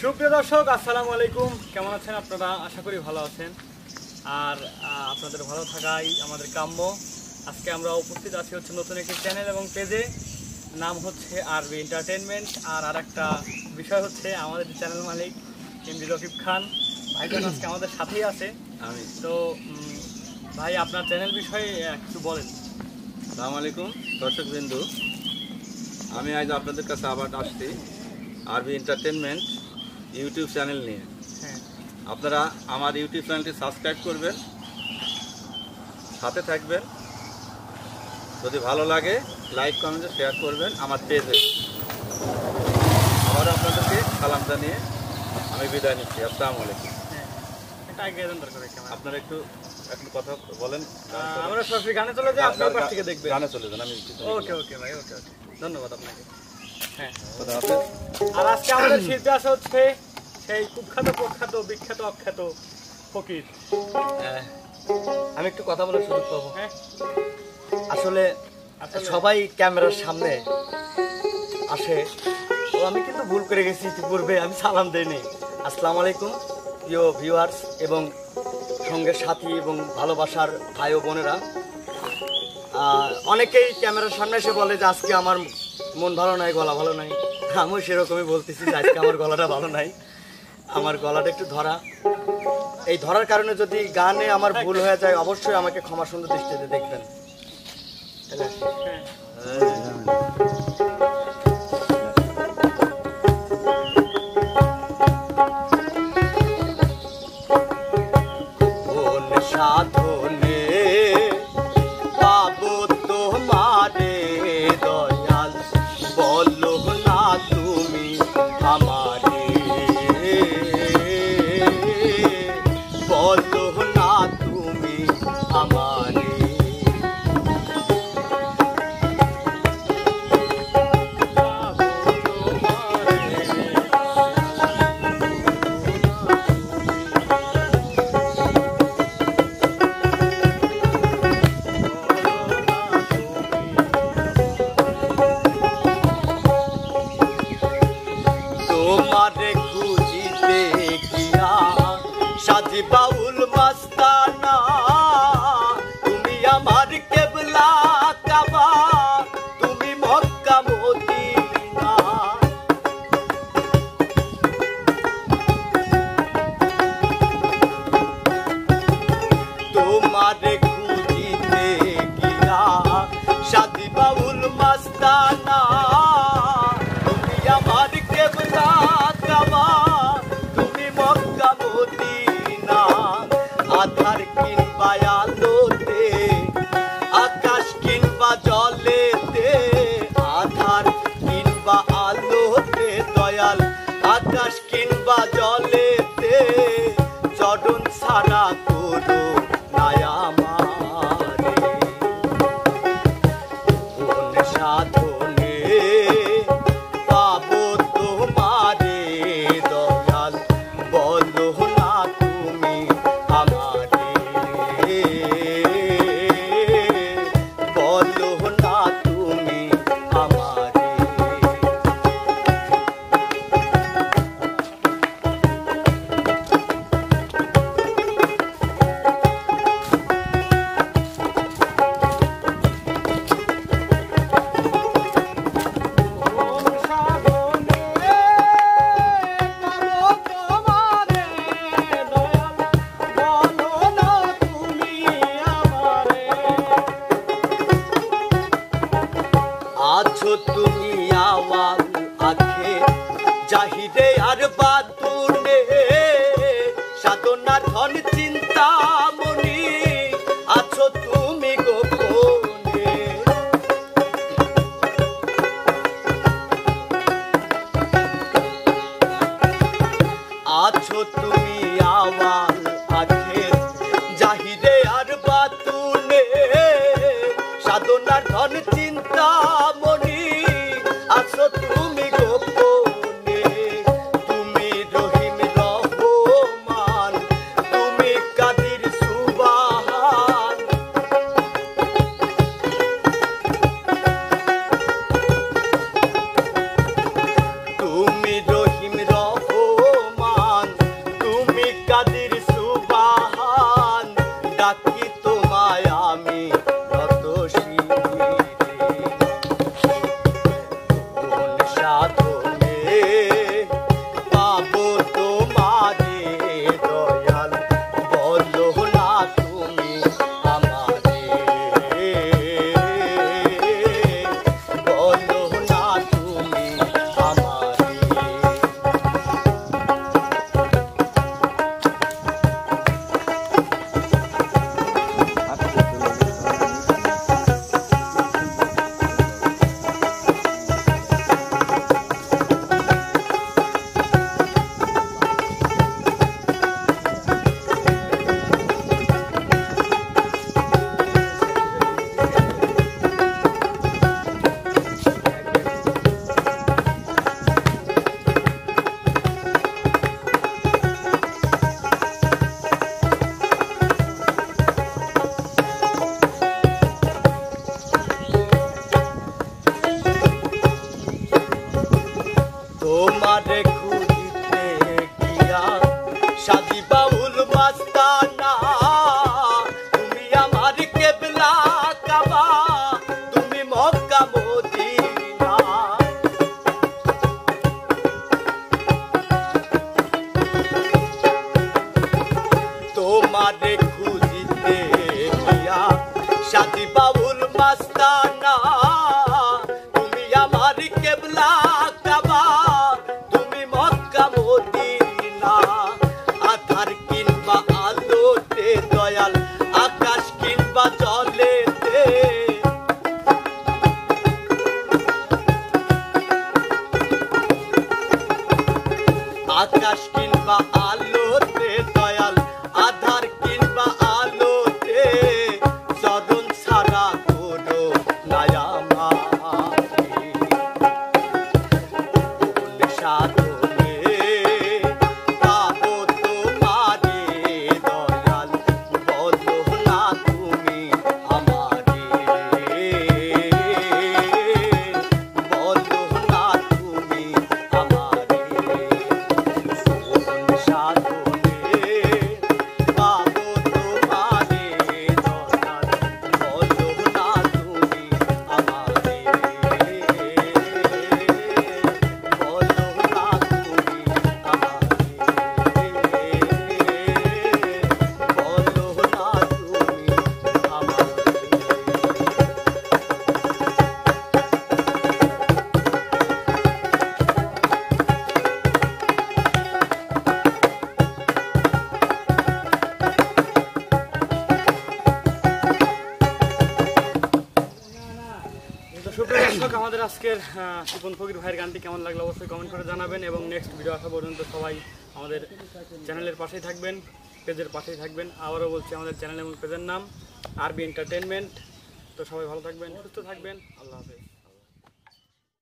সুপ্রিয় দর্শক, আসসালামু আলাইকুম। কেমন আছেন আপনারা? আশা করি ভালো আছেন। আর আপনাদের ভালো থাকাই আমাদের কাম্য। আজকে আমরা উপস্থিত আছি হচ্ছে নতুন একটি চ্যানেল এবং পেজে, নাম হচ্ছে আরবি এন্টারটেনমেন্ট। আর একটা বিষয় হচ্ছে আমাদের চ্যানেল মালিক এমডি রকিব খান ভাইজান আজকে আমাদের সাথেই আছে। আমি তো ভাই, আপনার চ্যানেল বিষয়ে কিছু বলেন। আসসালামু আলাইকুম দর্শকবৃন্দু, আমি আজ আপনাদের কাছে আবার আসছি আরবি এন্টারটেনমেন্ট ইউটিউব চ্যানেল নিয়ে। হ্যাঁ, আপনারা আমার ইউটিউব চ্যানেলটি সাবস্ক্রাইব করবেন, সাথে থাকবেন। যদি ভালো লাগে লাইক কমেন্টে শেয়ার করবেন আমার পেজে। আবারও আপনাদেরকে সালাম জানিয়ে আমি বিদায় নিচ্ছি। আসসালামু আলাইকুম। হ্যাঁ, এটা আগে দরকার। আপনারা একটু কথা বলেন। আমরা সরাসরি গানে চলে যাই, আপনার পাশ থেকে দেখবেন। গানে চলে যান। আমি ওকে ওকে ভাই, ওকে ওকে, ধন্যবাদ আপনাকে। হ্যাঁ, কথা আছে। আর আজকে আমাদের শিল্পী আছে হচ্ছে সেই কুখ্যাত প্রখ্যাত বিখ্যাত অখ্যাত ফকির। আমি একটু কথা বলার সুযোগ পাবো? হ্যাঁ, আসলে সবাই ক্যামেরার সামনে আসে, তো আমি কিন্তু ভুল করে গেছি। ইতিপূর্বে আমি সালাম দেইনি। আসসালামু আলাইকুম প্রিয় ভিউয়ার্স এবং সঙ্গের সাথী এবং ভালোবাসার ভাই ও বোনেরা। অনেকেই ক্যামেরার সামনে এসে বলে যে আজকে আমার মন ভালো নাই, গলা ভালো নাই। আমিও সেরকমই বলতেছি যে আজকে আমার গলাটা ভালো নাই, আমার গলাটা একটু ধরা। এই ধরার কারণে যদি গানে আমার ভুল হয়ে যায়, অবশ্যই আমাকে ক্ষমা সুন্দর দৃষ্টিতে দেখবেন। হ্যাঁ, কোন সাধনে পাবো তোমারে দয়াল, বলো না তুমি আমারে, বলো না তুমি আমারে। তোমারে খুঁজিতে গিয়া সাজি বাউল মাস্তানা, তুমি আমার কেবলা কাবা, তুমি মক্কা মদিনা। তোমারে খুঁজিতে গিয়া সাজি বাউল মাস্তানা, তুমি আমার কেবলা কাবা, তুমি মক্কা মদিনা। আধার কিংবা আলোতে, আকাশ কিংবা জলেতে, আধার কিংবা আলোতে দয়াল, আকাশ কিংবা জলেতে, চরণ ছাড়া করো নাই আমারে। কোন সাধনে পাবো তোমারে দয়াল, বলো না তুমি আমারে, বলো না তুমি আমারে। আছো তুমি আওয়াল আখে জাহিদে আর বাতুনে, সাধনার ধন চিন্তা মনি, আছো তুমি গোপনে। আছো তুমি আওয়াল আখে জাহিদে আর বাতুনে, সাধনার ধন চিন্তা মনি, আছো তুমি গোপনে। তুমি রহিম রহমান, তুমি কাদির সুবহান, তুমি রহিম রহমান। তোমারে খুঁজিতে গিয়া সাজি বাউল মাস্তানা তুমি আমার কেবলা কাবা তুমি মক্কা মদিনা তোমারে খুঁজিতে গিয়া সাজি বাউল মাস্তানা তুমি আমার কেবলা কাবা তুমি মক্কা মদিনা আধার কিংবা আলোতে দয়াল আকাশ কিংবা জলেতে আকাশ কিংবা আলোতে দয়াল আধার কিংবা আলোতে চরণ ছাড়া কোনো নায়ামা সাধনে পাবো তোমারে দয়াল বলো না তুমি আমারে বলো না তুমি আমারে সাধনে পাবো তোমারে দয়াল বলো না তুমি আমারে বলো না তুমি তো সুপ্রিয় দর্শক, আমাদের আজকের শিপন ফকির ভাইয়ের গানটি কেমন লাগলো অবশ্যই কমেন্ট করে জানাবেন এবং নেক্সট ভিডিও আসা পর্যন্ত সবাই আমাদের চ্যানেলের পাশেই থাকবেন, পেজের পাশেই থাকবেন। আবারও বলছি আমাদের চ্যানেল এবং পেজের নাম আরবি এন্টারটেনমেন্ট। তো সবাই ভালো থাকবেন, সুস্থ থাকবেন, আল্লাহ হাফেজ।